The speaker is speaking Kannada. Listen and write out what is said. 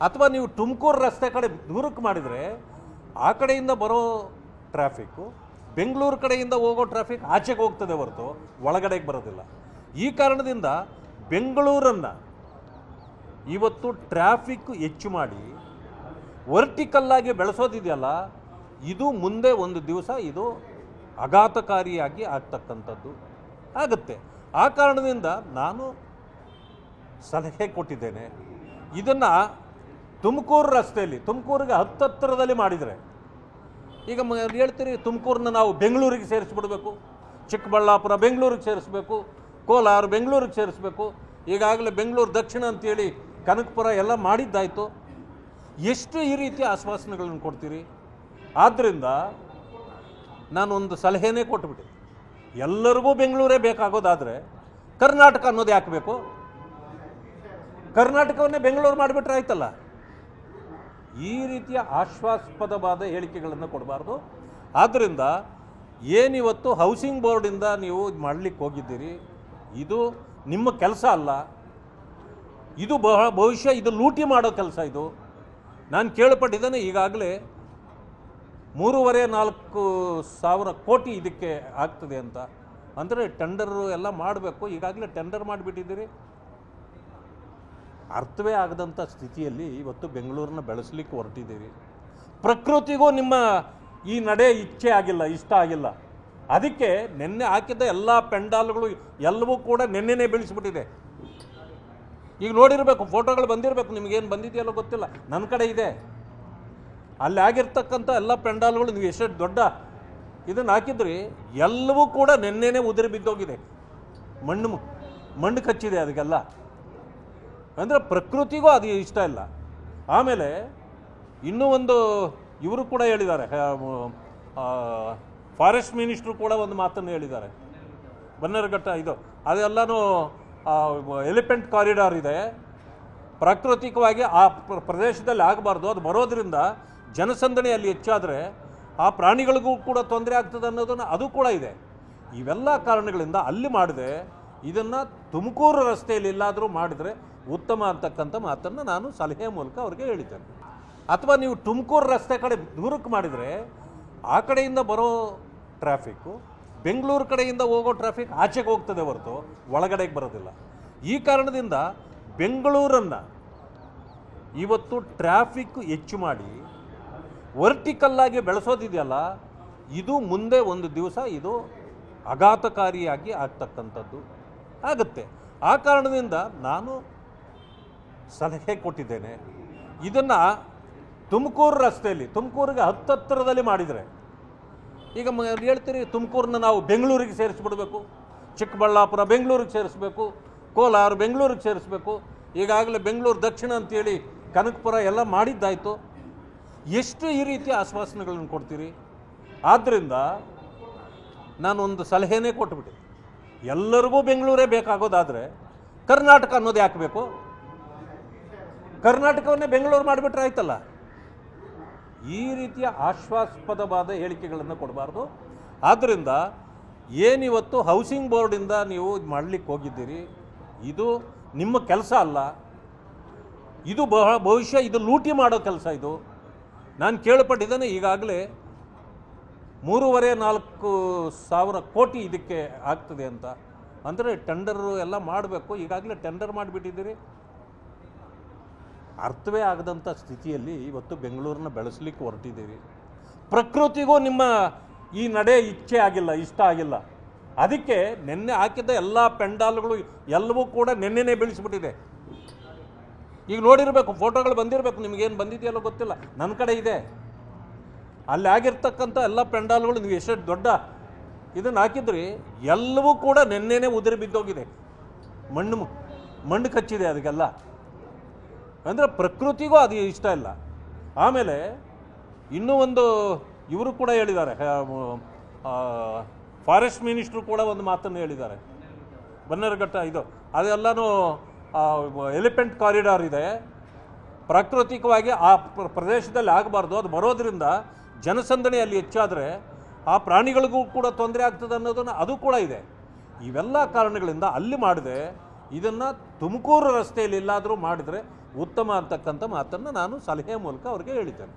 ಅಥವಾ ನೀವು ತುಮಕೂರು ರಸ್ತೆ ಕಡೆ ದೂರಕ್ಕೆ ಮಾಡಿದರೆ ಆ ಕಡೆಯಿಂದ ಬರೋ ಟ್ರಾಫಿಕ್ಕು ಬೆಂಗಳೂರು ಕಡೆಯಿಂದ ಹೋಗೋ ಟ್ರಾಫಿಕ್ ಆಚೆಗೆ ಹೋಗ್ತದೆ ಹೊರತು ಒಳಗಡೆಗೆ ಬರೋದಿಲ್ಲ. ಈ ಕಾರಣದಿಂದ ಬೆಂಗಳೂರನ್ನು ಇವತ್ತು ಟ್ರಾಫಿಕ್ ಹೆಚ್ಚು ಮಾಡಿ ವರ್ಟಿಕಲ್ಲಾಗಿ ಬೆಳೆಸೋದಿದೆಯಲ್ಲ, ಇದು ಮುಂದೆ ಒಂದು ದಿವಸ ಇದು ಆಘಾತಕಾರಿಯಾಗಿ ಆಗ್ತಕ್ಕಂಥದ್ದು ಆಗುತ್ತೆ. ಆ ಕಾರಣದಿಂದ ನಾನು ಸಲಹೆ ಕೊಟ್ಟಿದ್ದೇನೆ, ಇದನ್ನು ತುಮಕೂರು ರಸ್ತೆಯಲ್ಲಿ ತುಮಕೂರಿಗೆ ಹತ್ತತ್ರದಲ್ಲಿ ಮಾಡಿದರೆ, ಈಗ ಹೇಳ್ತೀರಿ ತುಮಕೂರನ್ನ ನಾವು ಬೆಂಗಳೂರಿಗೆ ಸೇರಿಸ್ಬಿಡ್ಬೇಕು, ಚಿಕ್ಕಬಳ್ಳಾಪುರ ಬೆಂಗಳೂರಿಗೆ ಸೇರಿಸ್ಬೇಕು, ಕೋಲಾರ ಬೆಂಗಳೂರಿಗೆ ಸೇರಿಸ್ಬೇಕು, ಈಗಾಗಲೇ ಬೆಂಗಳೂರು ದಕ್ಷಿಣ ಅಂತೇಳಿ ಕನಕಪುರ ಎಲ್ಲ ಮಾಡಿದ್ದಾಯಿತು. ಎಷ್ಟು ಈ ರೀತಿಯ ಆಶ್ವಾಸನೆಗಳನ್ನು ಕೊಡ್ತೀರಿ? ಆದ್ದರಿಂದ ನಾನೊಂದು ಸಲಹೆನೇ ಕೊಟ್ಟುಬಿಟ್ಟೆ, ಎಲ್ಲರಿಗೂ ಬೆಂಗಳೂರೇ ಬೇಕಾಗೋದಾದರೆ ಕರ್ನಾಟಕ ಅನ್ನೋದು ಯಾಕೆ ಬೇಕು? ಕರ್ನಾಟಕವನ್ನೇ ಬೆಂಗಳೂರು ಮಾಡಿಬಿಟ್ರೆ ಆಯ್ತಲ್ಲ. ಈ ರೀತಿಯ ಆಶ್ವಾಸ್ಪದವಾದ ಹೇಳಿಕೆಗಳನ್ನು ಕೊಡಬಾರ್ದು. ಆದ್ದರಿಂದ ಏನಿವತ್ತು ಹೌಸಿಂಗ್ ಬೋರ್ಡಿಂದ ನೀವು ಮಾಡಲಿಕ್ಕೆ ಹೋಗಿದ್ದೀರಿ, ಇದು ನಿಮ್ಮ ಕೆಲಸ ಅಲ್ಲ, ಇದು ಬಹುಶಃ ಇದು ಲೂಟಿ ಮಾಡೋ ಕೆಲಸ. ಇದು ನಾನು ಕೇಳ್ಪಟ್ಟಿದ್ದೇನೆ, ಈಗಾಗಲೇ 3.5-4 ಸಾವಿರ ಕೋಟಿ ಇದಕ್ಕೆ ಆಗ್ತದೆ ಅಂತ. ಅಂದರೆ ಟೆಂಡರು ಎಲ್ಲ ಮಾಡಬೇಕು, ಈಗಾಗಲೇ ಟೆಂಡರ್ ಮಾಡಿಬಿಟ್ಟಿದ್ದೀರಿ. ಅರ್ಥವೇ ಆಗದಂಥ ಸ್ಥಿತಿಯಲ್ಲಿ ಇವತ್ತು ಬೆಂಗಳೂರನ್ನ ಬೆಳೆಸಲಿಕ್ಕೆ ಹೊರಟಿದ್ದೀರಿ. ಪ್ರಕೃತಿಗೂ ನಿಮ್ಮ ಈ ನಡೆ ಇಚ್ಛೆ ಆಗಿಲ್ಲ, ಇಷ್ಟ ಆಗಿಲ್ಲ. ಅದಕ್ಕೆ ನಿನ್ನೆ ಹಾಕಿದ್ದ ಎಲ್ಲ ಪೆಂಡಾಲ್ಗಳು ಎಲ್ಲವೂ ಕೂಡ ನಿನ್ನೆನೇ ಬೆಳೆಸಿಬಿಟ್ಟಿದೆ. ಈಗ ನೋಡಿರಬೇಕು, ಫೋಟೋಗಳು ಬಂದಿರಬೇಕು, ನಿಮಗೇನು ಬಂದಿದೆಯಲ್ಲೋ ಗೊತ್ತಿಲ್ಲ, ನನ್ನ ಕಡೆ ಇದೆ. ಅಲ್ಲಿ ಆಗಿರ್ತಕ್ಕಂಥ ಎಲ್ಲ ಪೆಂಡಾಲ್ಗಳು ನೀವು ಎಷ್ಟು ದೊಡ್ಡ ಇದನ್ನು ಹಾಕಿದ್ರಿ, ಎಲ್ಲವೂ ಕೂಡ ನಿನ್ನೆನೇ ಉದುರಿ ಬಿದ್ದೋಗಿದೆ, ಮಣ್ಣು ಕಚ್ಚಿದೆ ಅದಕ್ಕೆಲ್ಲ. ಅಂದರೆ ಪ್ರಕೃತಿಗೂ ಅದು ಇಷ್ಟ ಇಲ್ಲ. ಆಮೇಲೆ ಇನ್ನೂ ಒಂದು ಇವರು ಕೂಡ ಹೇಳಿದ್ದಾರೆ, ಫಾರೆಸ್ಟ್ ಮಿನಿಸ್ಟ್ರು ಕೂಡ ಒಂದು ಮಾತನ್ನು ಹೇಳಿದ್ದಾರೆ, ಬನ್ನೇರುಘಟ್ಟ ಇದು ಅದೆಲ್ಲನೂ ಎಲಿಫೆಂಟ್ ಕಾರಿಡಾರ್ ಇದೆ, ಪ್ರಾಕೃತಿಕವಾಗಿ ಆ ಪ್ರದೇಶದಲ್ಲಿ ಆಗಬಾರ್ದು, ಅದು ಬರೋದರಿಂದ ಜನಸಂದಣಿ ಅಲ್ಲಿ ಹೆಚ್ಚಾದರೆ ಆ ಪ್ರಾಣಿಗಳಿಗೂ ಕೂಡ ತೊಂದರೆ ಆಗ್ತದೆ ಅನ್ನೋದನ್ನು ಅದು ಕೂಡ ಇದೆ. ಇವೆಲ್ಲ ಕಾರಣಗಳಿಂದ ಅಲ್ಲಿ ಮಾಡಿದೆ, ಇದನ್ನು ತುಮಕೂರು ರಸ್ತೆಯಲ್ಲಿ ಎಲ್ಲಾದರೂ ಮಾಡಿದರೆ ಉತ್ತಮ ಅಂತಕ್ಕಂಥ ಮಾತನ್ನು ನಾನು ಸಲಹೆ ಮೂಲಕ ಅವ್ರಿಗೆ ಹೇಳಿದ್ದೇನೆ. ಅಥವಾ ನೀವು ತುಮಕೂರು ರಸ್ತೆ ಕಡೆ ದೂರಕ್ಕೆ ಮಾಡಿದರೆ ಆ ಕಡೆಯಿಂದ ಬರೋ ಟ್ರಾಫಿಕ್ಕು ಬೆಂಗಳೂರು ಕಡೆಯಿಂದ ಹೋಗೋ ಟ್ರಾಫಿಕ್ ಆಚೆಗೆ ಹೋಗ್ತದೆ ಹೊರತು ಒಳಗಡೆಗೆ ಬರೋದಿಲ್ಲ. ಈ ಕಾರಣದಿಂದ ಬೆಂಗಳೂರನ್ನು ಇವತ್ತು ಟ್ರಾಫಿಕ್ ಹೆಚ್ಚು ಮಾಡಿ ವರ್ಟಿಕಲ್ಲಾಗಿ ಬೆಳೆಸೋದಿದೆಯಲ್ಲ, ಇದು ಮುಂದೆ ಒಂದು ದಿವಸ ಇದು ಆಘಾತಕಾರಿಯಾಗಿ ಆಗ್ತಕ್ಕಂಥದ್ದು ಆಗುತ್ತೆ. ಆ ಕಾರಣದಿಂದ ನಾನು ಸಲಹೆ ಕೊಟ್ಟಿದ್ದೇನೆ, ಇದನ್ನು ತುಮಕೂರು ರಸ್ತೆಯಲ್ಲಿ ತುಮಕೂರಿಗೆ ಹತ್ತತ್ರದಲ್ಲಿ ಮಾಡಿದರೆ, ಈಗ ಹೇಳ್ತೀರಿ ತುಮಕೂರನ್ನ ನಾವು ಬೆಂಗಳೂರಿಗೆ ಸೇರಿಸ್ಬಿಡ್ಬೇಕು, ಚಿಕ್ಕಬಳ್ಳಾಪುರ ಬೆಂಗಳೂರಿಗೆ ಸೇರಿಸ್ಬೇಕು, ಕೋಲಾರ ಬೆಂಗಳೂರಿಗೆ ಸೇರಿಸ್ಬೇಕು, ಈಗಾಗಲೇ ಬೆಂಗಳೂರು ದಕ್ಷಿಣ ಅಂತೇಳಿ ಕನಕಪುರ ಎಲ್ಲ ಮಾಡಿದ್ದಾಯಿತು. ಎಷ್ಟು ಈ ರೀತಿಯ ಆಶ್ವಾಸನೆಗಳನ್ನು ಕೊಡ್ತೀರಿ? ಆದ್ದರಿಂದ ನಾನೊಂದು ಸಲಹೆನೇ ಕೊಟ್ಟುಬಿಟ್ಟೆ, ಎಲ್ಲರಿಗೂ ಬೆಂಗಳೂರೇ ಬೇಕಾಗೋದಾದರೆ ಕರ್ನಾಟಕ ಅನ್ನೋದು ಯಾಕೆ ಬೇಕು? ಕರ್ನಾಟಕವನ್ನೇ ಬೆಂಗಳೂರು ಮಾಡಿಬಿಟ್ರೆ ಆಯ್ತಲ್ಲ. ಈ ರೀತಿಯ ಆಶ್ವಾಸ್ಪದವಾದ ಹೇಳಿಕೆಗಳನ್ನು ಕೊಡಬಾರ್ದು. ಆದ್ದರಿಂದ ಏನಿವತ್ತು ಹೌಸಿಂಗ್ ಬೋರ್ಡಿಂದ ನೀವು ಮಾಡಲಿಕ್ಕೆ ಹೋಗಿದ್ದೀರಿ, ಇದು ನಿಮ್ಮ ಕೆಲಸ ಅಲ್ಲ, ಇದು ಬಹುಶಃ ಇದು ಲೂಟಿ ಮಾಡೋ ಕೆಲಸ. ಇದು ನಾನು ಕೇಳ್ಪಟ್ಟಿದ್ದೇನೆ, ಈಗಾಗಲೇ 3.5-4 ಸಾವಿರ ಕೋಟಿ ಇದಕ್ಕೆ ಆಗ್ತದೆ ಅಂತ. ಅಂದರೆ ಟೆಂಡರು ಎಲ್ಲ ಮಾಡಬೇಕು, ಈಗಾಗಲೇ ಟೆಂಡರ್ ಮಾಡಿಬಿಟ್ಟಿದ್ದೀರಿ. ಅರ್ಥವೇ ಆಗದಂಥ ಸ್ಥಿತಿಯಲ್ಲಿ ಇವತ್ತು ಬೆಂಗಳೂರನ್ನ ಬೆಳೆಸಲಿಕ್ಕೆ ಹೊರಟಿದ್ದೀರಿ. ಪ್ರಕೃತಿಗೂ ನಿಮ್ಮ ಈ ನಡೆ ಇಚ್ಛೆ ಆಗಿಲ್ಲ, ಇಷ್ಟ ಆಗಿಲ್ಲ. ಅದಕ್ಕೆ ನಿನ್ನೆ ಹಾಕಿದ್ದ ಎಲ್ಲ ಪೆಂಡಾಲ್ಗಳು ಎಲ್ಲವೂ ಕೂಡ ನಿನ್ನೆನೇ ಬೆಳೆಸಿಬಿಟ್ಟಿದೆ. ಈಗ ನೋಡಿರಬೇಕು, ಫೋಟೋಗಳು ಬಂದಿರಬೇಕು, ನಿಮಗೇನು ಬಂದಿದೆಯಲ್ಲೋ ಗೊತ್ತಿಲ್ಲ, ನನ್ನ ಕಡೆ ಇದೆ. ಅಲ್ಲಿ ಆಗಿರ್ತಕ್ಕಂಥ ಎಲ್ಲ ಪೆಂಡಾಲ್ಗಳು ನೀವು ಎಷ್ಟು ದೊಡ್ಡ ಇದನ್ನು ಹಾಕಿದ್ರಿ, ಎಲ್ಲವೂ ಕೂಡ ನಿನ್ನೆನೇ ಉದುರಿ ಬಿದ್ದೋಗಿದೆ, ಮಣ್ಣು ಕಚ್ಚಿದೆ ಅದಕ್ಕೆಲ್ಲ. ಅಂದರೆ ಪ್ರಕೃತಿಗೂ ಅದು ಇಷ್ಟ ಇಲ್ಲ. ಆಮೇಲೆ ಇನ್ನೂ ಒಂದು ಇವರು ಕೂಡ ಹೇಳಿದ್ದಾರೆ, ಫಾರೆಸ್ಟ್ ಮಿನಿಸ್ಟ್ರು ಕೂಡ ಒಂದು ಮಾತನ್ನು ಹೇಳಿದ್ದಾರೆ, ಬನ್ನೇರುಘಟ್ಟ ಇದು ಅದೆಲ್ಲನೂ ಎಲಿಫೆಂಟ್ ಕಾರಿಡಾರ್ ಇದೆ, ಪ್ರಾಕೃತಿಕವಾಗಿ ಆ ಪ್ರದೇಶದಲ್ಲಿ ಆಗಬಾರ್ದು, ಅದು ಬರೋದರಿಂದ ಜನಸಂದಣಿ ಅಲ್ಲಿ ಹೆಚ್ಚಾದರೆ ಆ ಪ್ರಾಣಿಗಳಿಗೂ ಕೂಡ ತೊಂದರೆ ಆಗ್ತದೆ ಅನ್ನೋದನ್ನು ಅದು ಕೂಡ ಇದೆ. ಇವೆಲ್ಲ ಕಾರಣಗಳಿಂದ ಅಲ್ಲಿ ಮಾಡಿದೆ, ಇದನ್ನು ತುಮಕೂರು ರಸ್ತೆಯಲ್ಲಿ ಎಲ್ಲಾದರೂ ಮಾಡಿದರೆ ಉತ್ತಮ ಅಂತಕ್ಕಂಥ ಮಾತನ್ನು ನಾನು ಸಲಹೆ ಮೂಲಕ ಅವ್ರಿಗೆ ಹೇಳಿದ್ದೇನೆ.